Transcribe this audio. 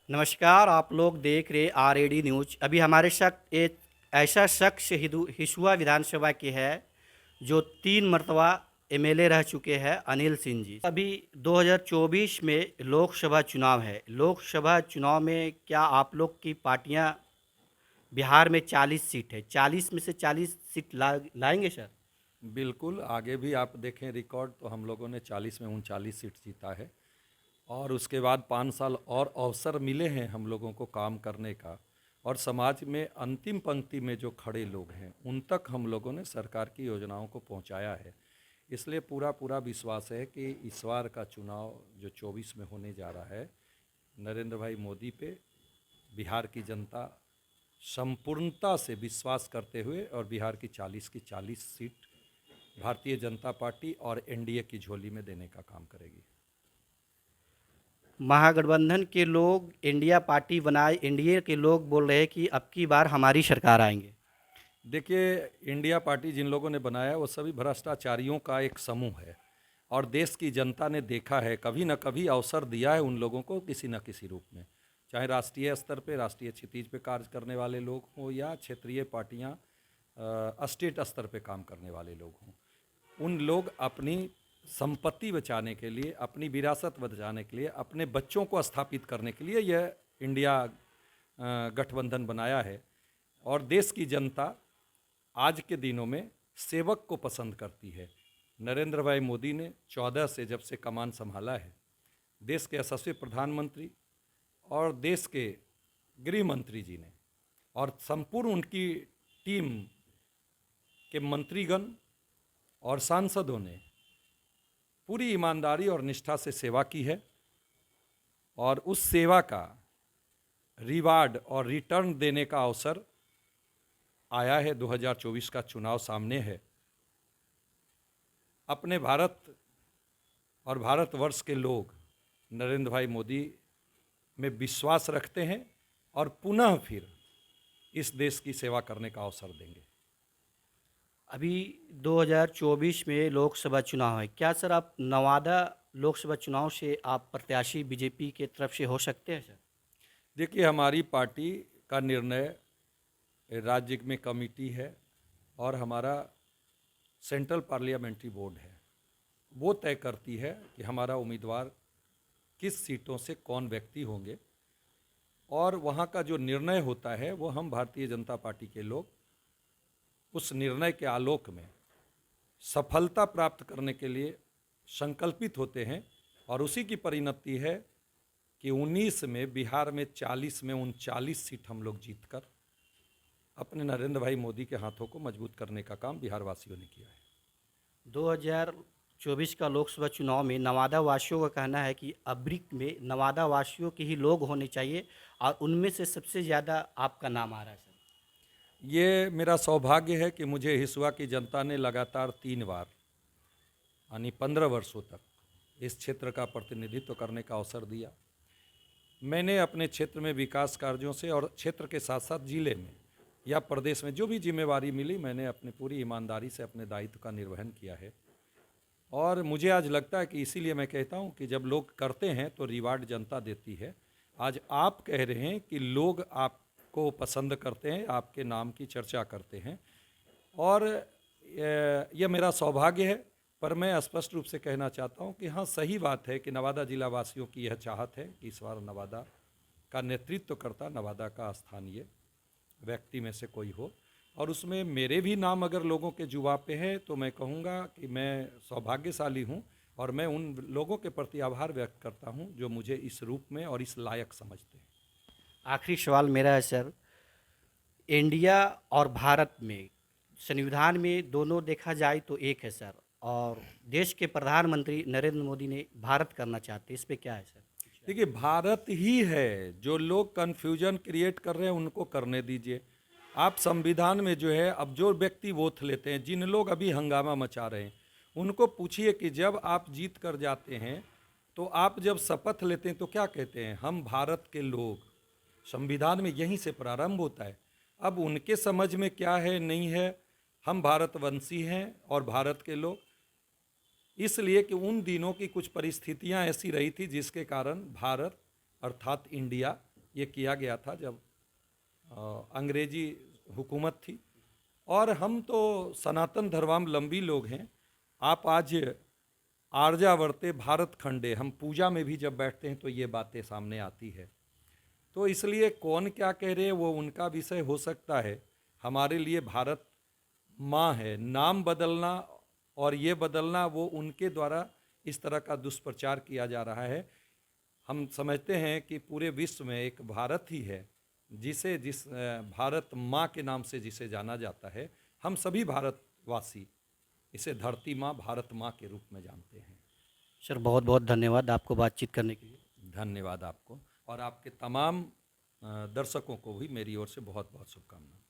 नमस्कार, आप लोग देख रहे आरएडी न्यूज। अभी हमारे साथ एक ऐसा शख्स हिसुआ विधानसभा के है जो 3 मरतबा एमएलए रह चुके हैं, अनिल सिंह जी। अभी 2024 में लोकसभा चुनाव है। लोकसभा चुनाव में क्या आप लोग की पार्टियां, बिहार में 40 सीट है, 40 में से 40 सीट लाएंगे सर? बिल्कुल, आगे भी आप देखें रिकॉर्ड तो हम लोगों ने 40 में 39 सीट जीता है और उसके बाद 5 साल और अवसर मिले हैं हम लोगों को काम करने का। और समाज में अंतिम पंक्ति में जो खड़े लोग हैं उन तक हम लोगों ने सरकार की योजनाओं को पहुंचाया है। इसलिए पूरा पूरा विश्वास है कि इस बार का चुनाव जो 24 में होने जा रहा है, नरेंद्र भाई मोदी पे बिहार की जनता संपूर्णता से विश्वास करते हुए और बिहार की 40 की 40 सीट भारतीय जनता पार्टी और एनडीए की झोली में देने का काम करेगी। महागठबंधन के लोग इंडिया पार्टी बनाए, एनडीए के लोग बोल रहे हैं कि अब की बार हमारी सरकार आएंगे। देखिए, इंडिया पार्टी जिन लोगों ने बनाया वो सभी भ्रष्टाचारियों का एक समूह है और देश की जनता ने देखा है, कभी न कभी अवसर दिया है उन लोगों को किसी न किसी रूप में, चाहे राष्ट्रीय स्तर पे, राष्ट्रीय क्षितिज पे कार्य करने वाले लोग हों या क्षेत्रीय पार्टियां स्टेट स्तर पे काम करने वाले लोग हों। उन लोग अपनी संपत्ति बचाने के लिए, अपनी विरासत बचाने के लिए, अपने बच्चों को स्थापित करने के लिए यह इंडिया गठबंधन बनाया है। और देश की जनता आज के दिनों में सेवक को पसंद करती है। नरेंद्र भाई मोदी ने 14 से जब से कमान संभाला है, देश के यशस्वी प्रधानमंत्री और देश के गृह मंत्री जी ने और संपूर्ण उनकी टीम के मंत्रीगण और सांसदों ने पूरी ईमानदारी और निष्ठा से सेवा की है और उस सेवा का रिवार्ड और रिटर्न देने का अवसर आया है। 2024 का चुनाव सामने है। अपने भारत और भारतवर्ष के लोग नरेंद्र भाई मोदी में विश्वास रखते हैं और पुनः फिर इस देश की सेवा करने का अवसर देंगे। अभी 2024 में लोकसभा चुनाव है, क्या सर आप नवादा लोकसभा चुनाव से आप प्रत्याशी बीजेपी के तरफ से हो सकते हैं सर? देखिए, हमारी पार्टी का निर्णय राज्य में कमेटी है और हमारा सेंट्रल पार्लियामेंट्री बोर्ड है, वो तय करती है कि हमारा उम्मीदवार किस सीटों से कौन व्यक्ति होंगे और वहाँ का जो निर्णय होता है वो हम भारतीय जनता पार्टी के लोग उस निर्णय के आलोक में सफलता प्राप्त करने के लिए संकल्पित होते हैं। और उसी की परिणति है कि 19 में बिहार में 40 में 39 सीट हम लोग जीतकर अपने नरेंद्र भाई मोदी के हाथों को मजबूत करने का काम बिहार वासियों ने किया है। 2024 का लोकसभा चुनाव में नवादा वासियों का कहना है कि अब्रिक में नवादा वासियों के ही लोग होने चाहिए और उनमें से सबसे ज़्यादा आपका नाम आ रहा है सर। ये मेरा सौभाग्य है कि मुझे हिसुआ की जनता ने लगातार 3 बार यानी 15 वर्षों तक इस क्षेत्र का प्रतिनिधित्व करने का अवसर दिया। मैंने अपने क्षेत्र में विकास कार्यों से और क्षेत्र के साथ साथ जिले में या प्रदेश में जो भी जिम्मेवारी मिली, मैंने अपनी पूरी ईमानदारी से अपने दायित्व का निर्वहन किया है। और मुझे आज लगता है कि इसीलिए मैं कहता हूं कि जब लोग करते हैं तो रिवार्ड जनता देती है। आज आप कह रहे हैं कि लोग आपको पसंद करते हैं, आपके नाम की चर्चा करते हैं और यह मेरा सौभाग्य है। पर मैं स्पष्ट रूप से कहना चाहता हूं कि हाँ, सही बात है कि नवादा जिला वासियों की यह चाहत है कि इस बार नवादा का नेतृत्व करता नवादा का स्थानीय व्यक्ति में से कोई हो और उसमें मेरे भी नाम अगर लोगों के जुबान पे है तो मैं कहूँगा कि मैं सौभाग्यशाली हूँ और मैं उन लोगों के प्रति आभार व्यक्त करता हूँ जो मुझे इस रूप में और इस लायक समझते हैं। आखिरी सवाल मेरा है सर, इंडिया और भारत में संविधान में दोनों देखा जाए तो एक है सर, और देश के प्रधानमंत्री नरेंद्र मोदी ने भारत करना चाहते हैं, इस पे क्या है सर? देखिए, भारत ही है। जो लोग कन्फ्यूजन क्रिएट कर रहे हैं उनको करने दीजिए। आप संविधान में जो है, अब जो व्यक्ति वोट लेते हैं, जिन लोग अभी हंगामा मचा रहे हैं, उनको पूछिए कि जब आप जीत कर जाते हैं तो आप जब शपथ लेते हैं तो क्या कहते हैं? हम भारत के लोग। संविधान में यहीं से प्रारंभ होता है। अब उनके समझ में क्या है नहीं है, हम भारतवंशी हैं और भारत के लोग, इसलिए कि उन दिनों की कुछ परिस्थितियां ऐसी रही थी जिसके कारण भारत अर्थात इंडिया ये किया गया था जब अंग्रेजी हुकूमत थी। और हम तो सनातन धर्मावलंबी लोग हैं। आप आज आर्यावर्ते भारत खंडे, हम पूजा में भी जब बैठते हैं तो ये बातें सामने आती है। तो इसलिए कौन क्या कह रहे हैं वो उनका विषय हो सकता है। हमारे लिए भारत माँ है। नाम बदलना और ये बदलना वो उनके द्वारा इस तरह का दुष्प्रचार किया जा रहा है। हम समझते हैं कि पूरे विश्व में एक भारत ही है जिस भारत माँ के नाम से जिसे जाना जाता है। हम सभी भारतवासी इसे धरती माँ, भारत माँ के रूप में जानते हैं। सर बहुत बहुत धन्यवाद आपको बातचीत करने के लिए। धन्यवाद आपको और आपके तमाम दर्शकों को भी मेरी ओर से बहुत बहुत शुभकामनाएं।